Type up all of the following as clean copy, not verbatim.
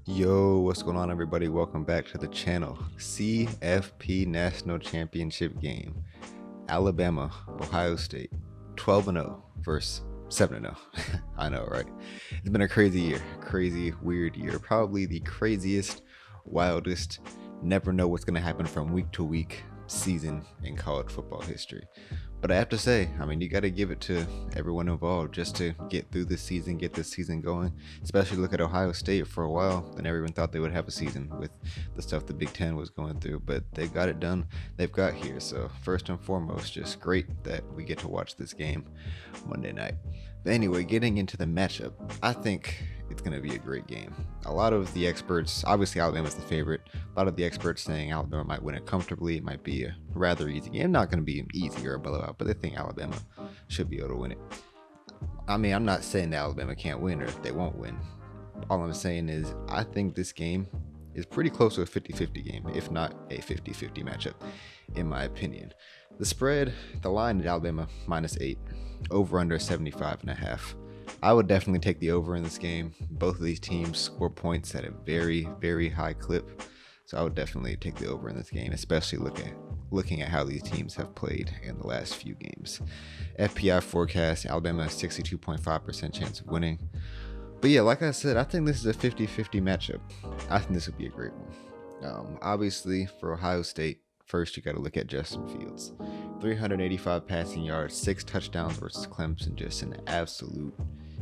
Yo, what's going on, everybody? Welcome back to the channel. CFP National Championship game. Alabama, Ohio State, 12-0 versus 7-0. I know, right? It's been a crazy year, crazy, weird year. Probably the craziest, wildest, never know what's going to happen from week to week season in college football history. But I have to say, you got to give it to everyone involved just to get through this season, get this season going. Especially look at Ohio State. For a while, they never even thought they would have a season with the stuff the Big Ten was going through, but they got it done. They've got here. So first and foremost, just great that we get to watch this game Monday night. But anyway, getting into the matchup, I think it's going to be a great game. A lot of the experts, obviously Alabama's the favorite, a lot of the experts saying Alabama might win it comfortably. It might be a rather easy game. Not going to be easy or a blowout, but they think Alabama should be able to win it. I'm not saying that Alabama can't win or they won't win. All I'm saying is I think this game is pretty close to a 50-50 game, if not a 50-50 matchup, in my opinion. The spread, the line at Alabama, -8, over under 75.5. I would definitely take the over in this game. Both of these teams score points at a very, very high clip. So I would definitely take the over in this game, especially looking at how these teams have played in the last few games. FPI forecast, Alabama has 62.5% chance of winning. But yeah, like I said, I think this is a 50-50 matchup. I think this would be a great one. Obviously, for Ohio State, first you got to look at Justin Fields. 385 passing yards, 6 touchdowns versus Clemson, just an absolute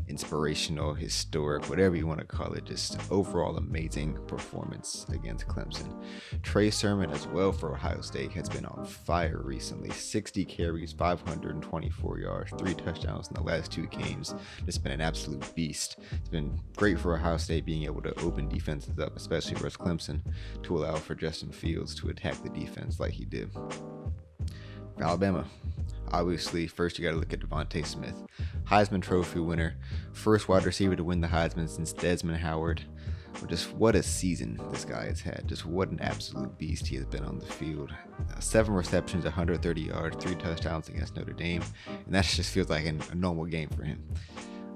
inspirational, historic, whatever you want to call it, just overall amazing performance against Clemson. Trey Sermon as well for Ohio State has been on fire recently. 60 carries, 524 yards, 3 touchdowns in the last 2 games. Just been an absolute beast. It's been great for Ohio State being able to open defenses up, especially versus Clemson, to allow for Justin Fields to attack the defense like he did. For Alabama, obviously, first you got to look at Devonta Smith, Heisman Trophy winner, first wide receiver to win the Heisman since Desmond Howard. Just what a season this guy has had. Just what an absolute beast he has been on the field. 7 receptions, 130 yards, 3 touchdowns against Notre Dame, and that just feels like a normal game for him.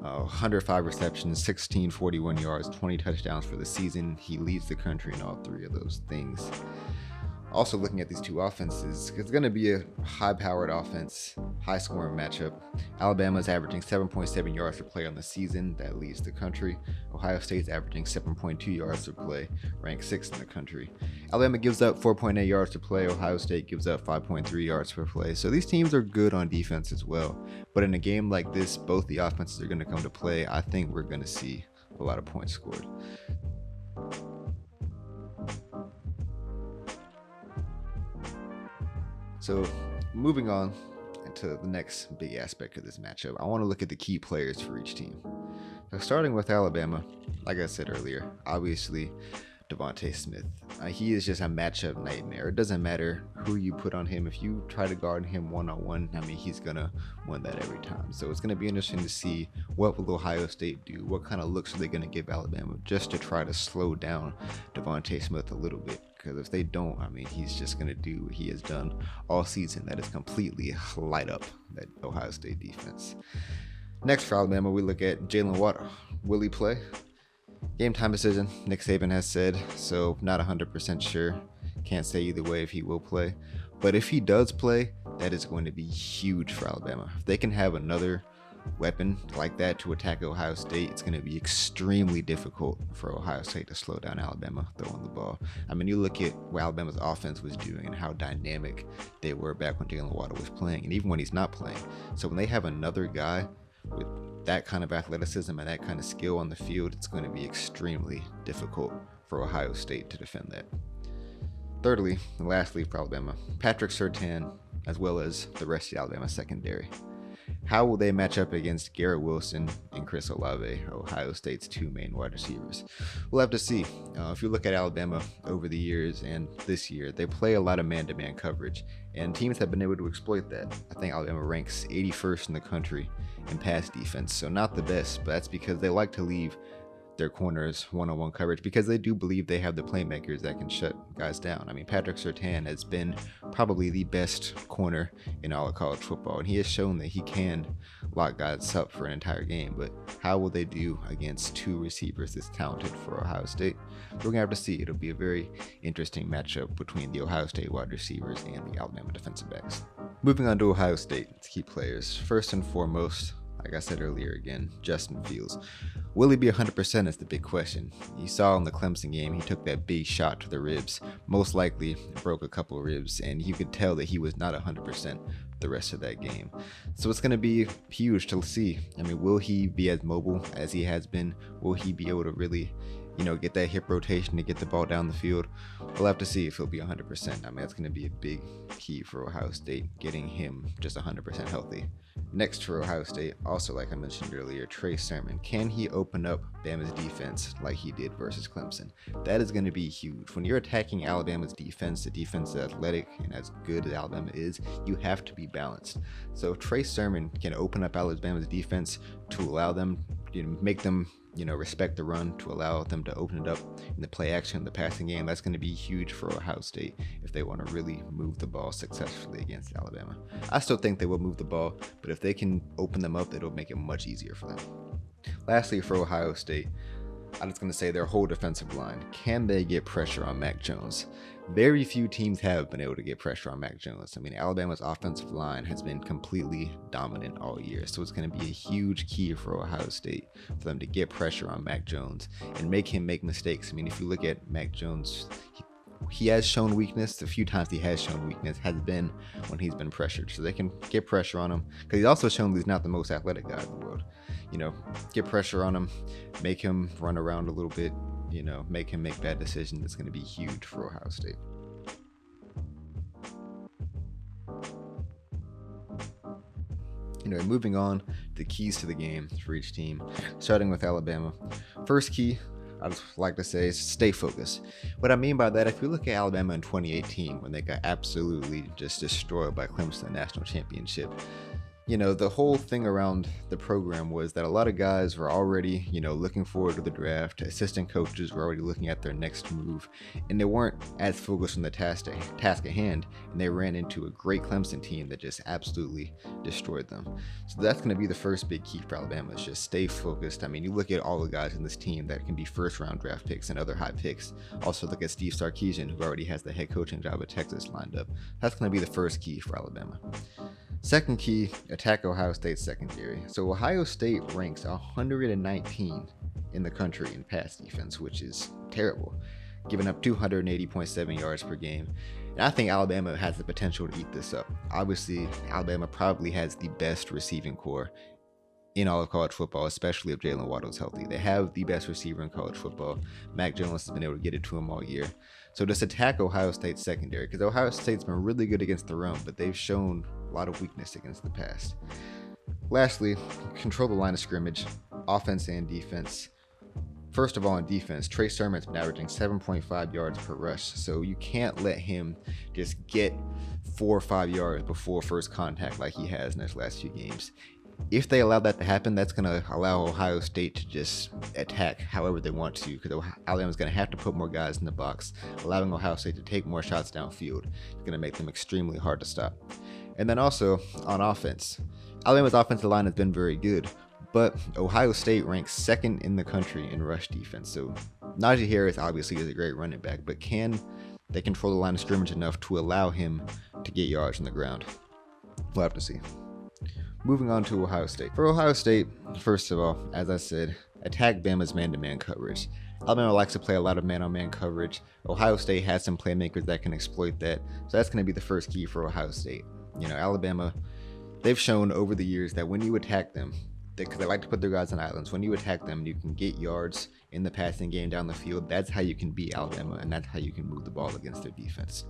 105 receptions, 1641 yards, 20 touchdowns for the season. He leads the country in all 3 of those things. Also looking at these two offenses, it's going to be a high-powered offense, high-scoring matchup. Alabama's averaging 7.7 yards per play on the season. That leads the country. Ohio State's averaging 7.2 yards per play, ranked 6th in the country. Alabama gives up 4.8 yards per play. Ohio State gives up 5.3 yards per play. So these teams are good on defense as well. But in a game like this, both the offenses are going to come to play. I think we're going to see a lot of points scored. So moving on to the next big aspect of this matchup, I want to look at the key players for each team. So starting with Alabama, like I said earlier, obviously Devonta Smith. He is just a matchup nightmare. It doesn't matter who you put on him. If you try to guard him one-on-one, he's going to win that every time. So it's going to be interesting to see what will Ohio State do. What kind of looks are they going to give Alabama just to try to slow down Devonta Smith a little bit? Because if they don't, he's just going to do what he has done all season. That is completely light up that Ohio State defense. Next for Alabama, we look at Jalen Waddle. Will he play? Game time decision, Nick Saban has said, so not 100% sure. Can't say either way if he will play. But if he does play, that is going to be huge for Alabama. If they can have another weapon like that to attack Ohio State, it's going to be extremely difficult for Ohio State to slow down Alabama throwing the ball. You look at what Alabama's offense was doing and how dynamic they were back when Jalen Waddle was playing, and even when he's not playing. So when they have another guy with that kind of athleticism and that kind of skill on the field, it's going to be extremely difficult for Ohio State to defend that. Thirdly, and lastly for Alabama, Patrick Surtain, as well as the rest of the Alabama secondary. How will they match up against Garrett Wilson and Chris Olave, Ohio State's 2 main wide receivers? We'll have to see. If you look at Alabama over the years and this year, they play a lot of man-to-man coverage, and teams have been able to exploit that. I think Alabama ranks 81st in the country in pass defense, so not the best, but that's because they like to leave their corners one-on-one coverage because they do believe they have the playmakers that can shut guys down. Patrick Surtain has been probably the best corner in all of college football, and he has shown that he can lock guys up for an entire game. But how will they do against two receivers this talented for Ohio State? We're going to have to see. It'll be a very interesting matchup between the Ohio State wide receivers and the Alabama defensive backs. Moving on to Ohio State's key players. First and foremost, like I said earlier again, Justin Fields. Will he be 100% is the big question. You saw in the Clemson game, he took that big shot to the ribs. Most likely broke a couple ribs, and you could tell that he was not 100% the rest of that game. So it's going to be huge to see. I mean, will he be as mobile as he has been? Will he be able to really, get that hip rotation to get the ball down the field? We'll have to see if he'll be 100%. I mean, that's going to be a big key for Ohio State, getting him just 100% healthy. Next for Ohio State, also like I mentioned earlier, Trey Sermon. Can he open up Bama's defense like he did versus Clemson? That is going to be huge. When you're attacking Alabama's defense, the defense is athletic and as good as Alabama is, you have to be balanced. So if Trey Sermon can open up Alabama's defense to allow them, make them respect the run, to allow them to open it up in the play action, the passing game, that's going to be huge for Ohio State if they want to really move the ball successfully against Alabama. I still think they will move the ball, but if they can open them up, it'll make it much easier for them. Lastly, for Ohio State, I'm just going to say their whole defensive line. Can they get pressure on Mac Jones? Very few teams have been able to get pressure on Mac Jones. I mean, Alabama's offensive line has been completely dominant all year. So it's going to be a huge key for Ohio State for them to get pressure on Mac Jones and make him make mistakes. I mean, if you look at Mac Jones, he has shown weakness. The few times he has shown weakness has been when he's been pressured. So they can get pressure on him, because he's also shown he's not the most athletic guy in the world. Get pressure on him, make him run around a little bit, make him make bad decisions. It's going to be huge for Ohio State. Moving on, the keys to the game for each team, starting with Alabama. First key, I just like to say, is stay focused. What I mean by that, if you look at Alabama in 2018, when they got absolutely just destroyed by Clemson in the national championship, the whole thing around the program was that a lot of guys were already, looking forward to the draft. Assistant coaches were already looking at their next move, and they weren't as focused on the task at hand, and they ran into a great Clemson team that just absolutely destroyed them. So that's going to be the first big key for Alabama, is just stay focused. I mean, you look at all the guys in this team that can be first-round draft picks and other high picks. Also look at Steve Sarkisian, who already has the head coaching job at Texas lined up. That's going to be the first key for Alabama. Second key, attack Ohio State's secondary. So Ohio State ranks 119 in the country in pass defense, which is terrible, giving up 280.7 yards per game. And I think Alabama has the potential to eat this up. Obviously, Alabama probably has the best receiving core in all of college football, especially if Jalen Waddle's healthy. They have the best receiver in college football. Mac Jones has been able to get it to him all year. So just attack Ohio State's secondary, because Ohio State's been really good against the run, but they've shown a lot of weakness against the pass. Lastly, control the line of scrimmage, offense and defense. First of all, on defense, Trey Sermon's been averaging 7.5 yards per rush, so you can't let him just get 4 or 5 yards before first contact like he has in his last few games. If they allow that to happen, that's going to allow Ohio State to just attack however they want to, because Alabama's going to have to put more guys in the box. Allowing Ohio State to take more shots downfield is going to make them extremely hard to stop. And then also on offense, Alabama's offensive line has been very good, but Ohio State ranks second in the country in rush defense. So Najee Harris obviously is a great running back, but can they control the line of scrimmage enough to allow him to get yards on the ground? We'll have to see. Moving on to Ohio State. For Ohio State, first of all, as I said, attack Bama's man-to-man coverage. Alabama likes to play a lot of man-on-man coverage. Ohio State has some playmakers that can exploit that. So that's going to be the first key for Ohio State. Alabama, they've shown over the years that when you attack them, because they like to put their guys on islands, when you attack them, you can get yards in the passing game down the field. That's how you can beat Alabama, and that's how you can move the ball against their defense.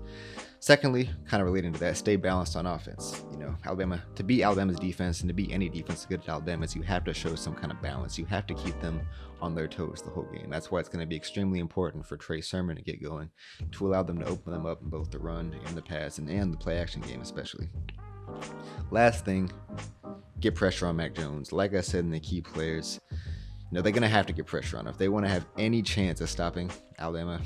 Secondly, kind of relating to that, stay balanced on offense. Alabama, to beat Alabama's defense and to beat any defense good at Alabama's, you have to show some kind of balance. You have to keep them on their toes the whole game. That's why it's going to be extremely important for Trey Sermon to get going, to allow them to open them up in both the run and the pass, and the play action game especially. Last thing, get pressure on Mac Jones. Like I said in the key players, they're going to have to get pressure on him. If they want to have any chance of stopping Alabama,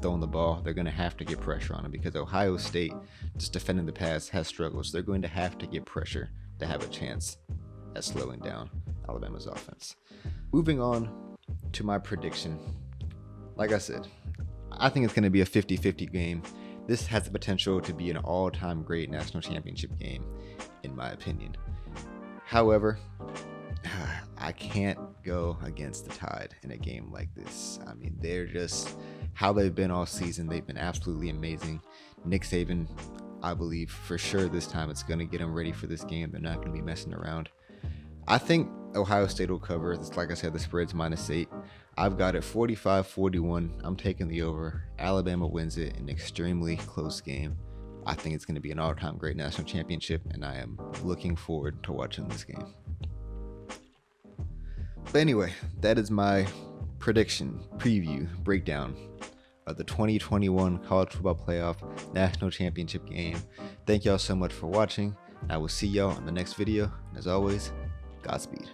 throwing the ball, they're going to have to get pressure on him, because Ohio State, just defending the pass, has struggles. So they're going to have to get pressure to have a chance at slowing down Alabama's offense. Moving on to my prediction. Like I said, I think it's going to be a 50-50 game. This has the potential to be an all-time great national championship game, in my opinion. However, I can't go against the Tide in a game like this. I mean, they're just how they've been all season. They've been absolutely amazing. Nick Saban, I believe for sure this time it's going to get them ready for this game. They're not going to be messing around. I think Ohio State will cover. Like I said, the spread's -8. I've got it 45-41. I'm taking the over. Alabama wins it in an extremely close game. I think it's going to be an all-time great national championship, and I am looking forward to watching this game. But anyway, that is my prediction, preview, breakdown of the 2021 College Football Playoff National Championship game. Thank y'all so much for watching. I will see y'all in the next video. And as always, Godspeed.